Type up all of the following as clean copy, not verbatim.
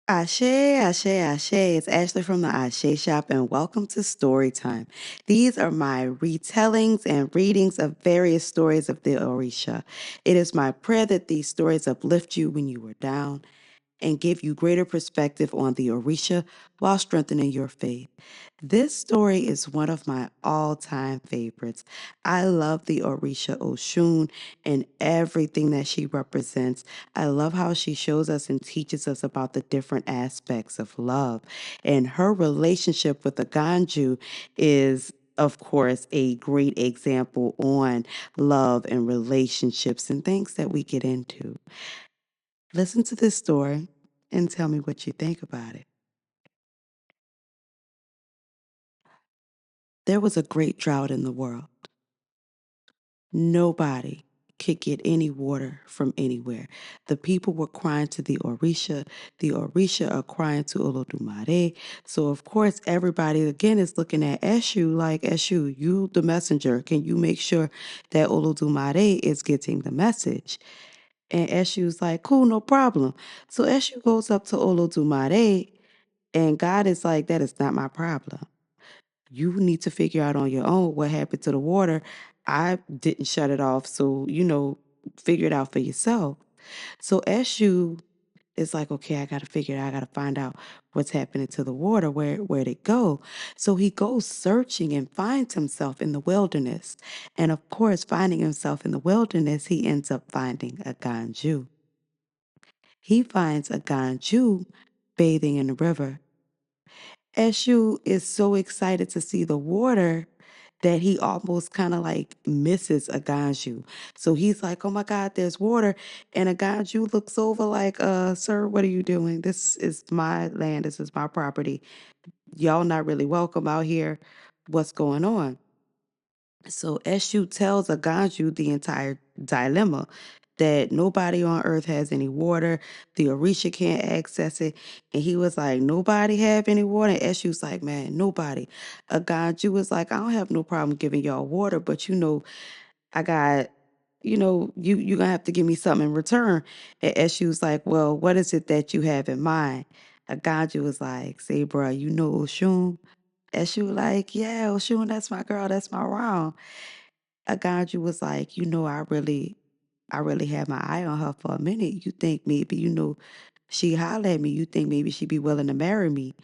Asè Axé Ashé. It's Ashley from the Ashe Shop, and welcome to Story Time. These are my retellings and readings of various stories of the Orisha. It is my prayer that these stories uplift you when you are down and give you greater perspective on the Orisha while strengthening your faith. This story is one of my all time favorites. I love the Orisha Oshun and everything that she represents. I love how she shows us and teaches us about the different aspects of love. And her relationship with the Aganju is, of course, a great example on love and relationships and things that we get into. Listen to this story and tell me what you think about it. There was a great drought in the world. Nobody could get any water from anywhere. The people were crying to the Orisha. The Orisha are crying to Olodumare. So, of course, everybody again is looking at Eshu like, Eshu, you the messenger. Can you make sure that Olodumare is getting the message? And Eshu's like, cool, no problem. So Eshu goes up to Olodumare. And God is like, that is not my problem. You need to figure out on your own what happened to the water. I didn't shut it off. So, figure it out for yourself. So Eshu is like, okay, I got to figure it out. I got to find out what's happening to the water, where'd it go? So he goes searching and finds himself in the wilderness. And of course, finding himself in the wilderness, he ends up finding a Ganju. He finds a Ganju bathing in the river. Eshu is so excited to see the water that he almost kind of like misses Aganju. So he's like, oh my God, there's water. And Aganju looks over like, sir, what are you doing? This is my land. This is my property. Y'all not really welcome out here. What's going on? So Eshu tells Aganju the entire dilemma that nobody on earth has any water. The Orisha can't access it. And he was like, nobody have any water? And Eshu's like, man, nobody. Aganju was like, I don't have no problem giving y'all water, but I got, you're gonna have to give me something in return. And Eshu's like, well, what is it that you have in mind? Aganju was like, say, bro, you know Oshun? Eshu like, yeah, Oshun, that's my girl, that's my round. Aganju was like, I really had my eye on her for a minute. You think maybe, she hollered at me. You think maybe she'd be willing to marry me.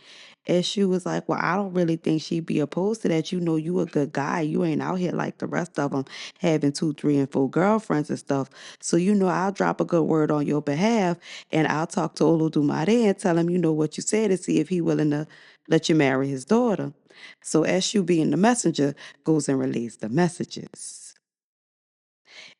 And she was like, well, I don't really think she'd be opposed to that. You know, you a good guy. You ain't out here like the rest of them having two, three, and four girlfriends and stuff. So, I'll drop a good word on your behalf and I'll talk to Olodumare and tell him, what you said to see if he willing to let you marry his daughter. So, as you being the messenger, goes and relays the messages.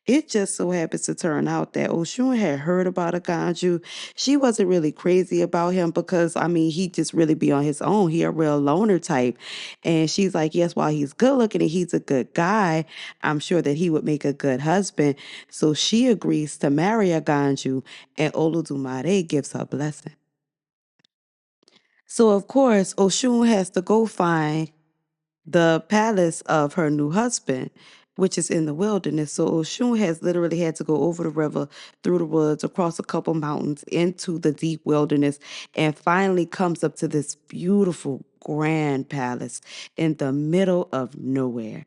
It just so happens to turn out that Oshun had heard about Aganju. She wasn't really crazy about him because, I mean, he just really be on his own. He a real loner type. And she's like, yes, while he's good looking and he's a good guy, I'm sure that he would make a good husband. So she agrees to marry Aganju and Olodumare gives her blessing. So, of course, Oshun has to go find the palace of her new husband, which is in the wilderness. So Oshun has literally had to go over the river, through the woods, across a couple mountains, into the deep wilderness, and finally comes up to this beautiful, grand palace in the middle of nowhere.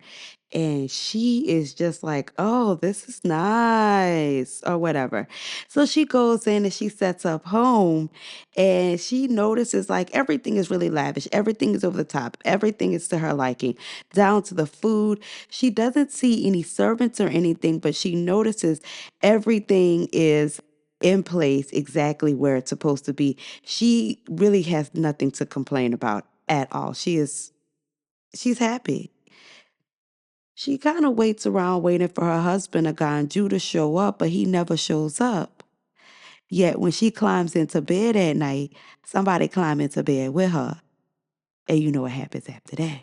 And she is just like, oh, this is nice, or whatever. So she goes in and she sets up home and she notices like everything is really lavish. Everything is over the top. Everything is to her liking, down to the food. She doesn't see any servants or anything, but she notices everything is in place exactly where it's supposed to be. She really has nothing to complain about at all. She's happy. She kind of waits around waiting for her husband, Aganju, to show up, but he never shows up. Yet when she climbs into bed at night, somebody climb into bed with her. And you know what happens after that.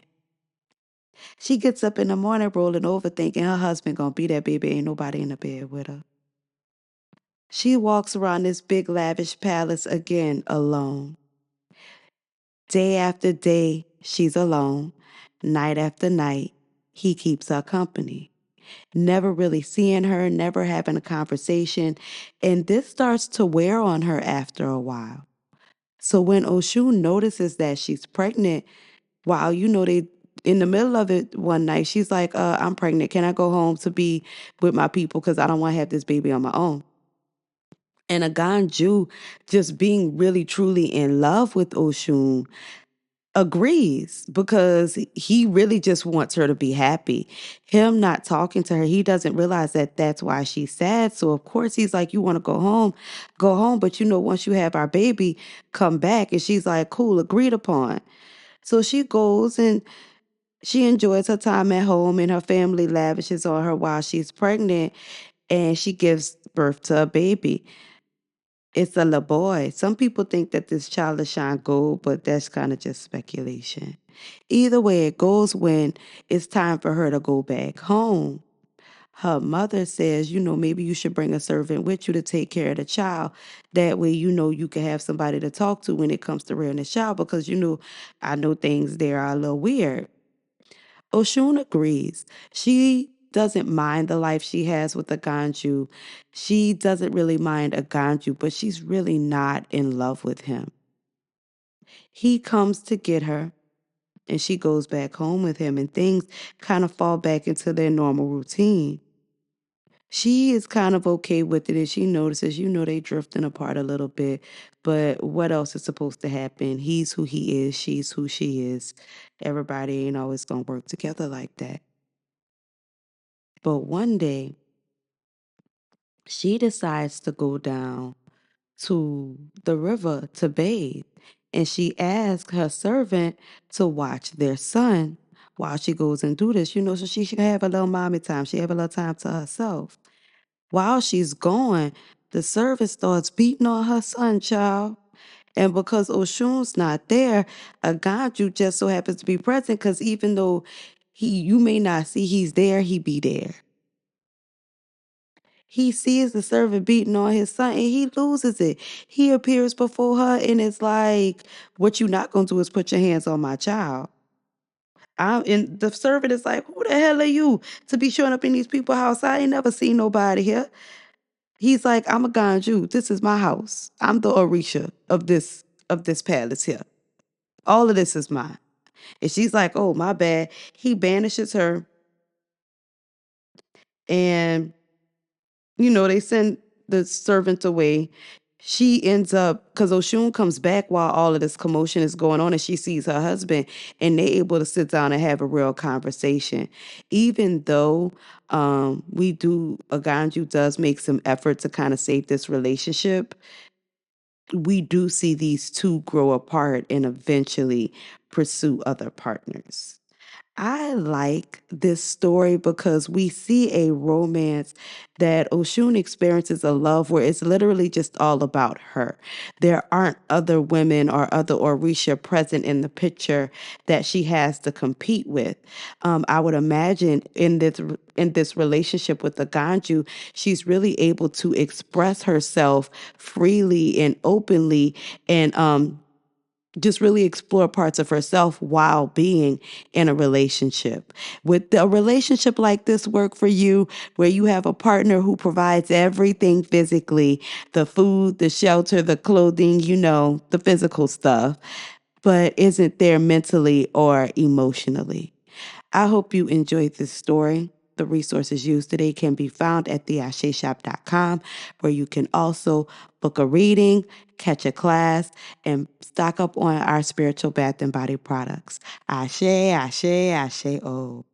She gets up in the morning rolling over thinking her husband gonna be there, baby. Ain't nobody in the bed with her. She walks around this big lavish palace again alone. Day after day, she's alone. Night after night, he keeps her company. Never really seeing her, never having a conversation. And this starts to wear on her after a while. So when Oshun notices that she's pregnant, while they in the middle of it one night, she's like, I'm pregnant. Can I go home to be with my people? Because I don't want to have this baby on my own. And Aganju, just being really truly in love with Oshun, agrees because he really just wants her to be happy. Him not talking to her, he doesn't realize that that's why she's sad. So of course he's like, you want to go home, but once you have our baby, come back. And she's like, cool, agreed upon. So she goes and she enjoys her time at home, and her family lavishes on her while she's pregnant, and she gives birth to a baby. It's a little boy. Some people think that this child is shine gold, but that's kind of just speculation. Either way it goes, when it's time for her to go back home, her mother says, maybe you should bring a servant with you to take care of the child. That way, you can have somebody to talk to when it comes to rearing the child, because, I know things there are a little weird. Oshun agrees. She doesn't mind the life she has with Aganju. She doesn't really mind Aganju, but she's really not in love with him. He comes to get her, and she goes back home with him, and things kind of fall back into their normal routine. She is kind of okay with it, and she notices, they drifting apart a little bit, but what else is supposed to happen? He's who he is, she's who she is. Everybody ain't always gonna work together like that. But one day, she decides to go down to the river to bathe. And she asks her servant to watch their son while she goes and do this, so she can have a little mommy time. She have a little time to herself. While she's gone, the servant starts beating on her son, child. And because Oshun's not there, Aganju just so happens to be present, because even though you may not see he's there, he be there. He sees the servant beating on his son, and he loses it. He appears before her, and it's like, what you not gonna do is put your hands on my child. And the servant is like, who the hell are you to be showing up in these people's house? I ain't never seen nobody here. He's like, I'm a Ganju. This is my house. I'm the Orisha of this palace here. All of this is mine. And she's like, oh, my bad. He banishes her, and they send the servant away. She ends up, because Oshun comes back while all of this commotion is going on, and she sees her husband, and they're able to sit down and have a real conversation. Even though Aganju does make some effort to kind of save this relationship, we do see these two grow apart and eventually pursue other partners. I like this story because we see a romance that Oshun experiences, a love where it's literally just all about her. There aren't other women or other Orisha present in the picture that she has to compete with. I would imagine in this relationship with the Ganju, she's really able to express herself freely and openly, and just really explore parts of herself while being in a relationship. Would a relationship like this work for you, where you have a partner who provides everything physically, the food, the shelter, the clothing, the physical stuff, but isn't there mentally or emotionally? I hope you enjoyed this story. The resources used today can be found at theasheshop.com, where you can also book a reading, catch a class, and stock up on our spiritual bath and body products. Asè Axé Ashé. Oh.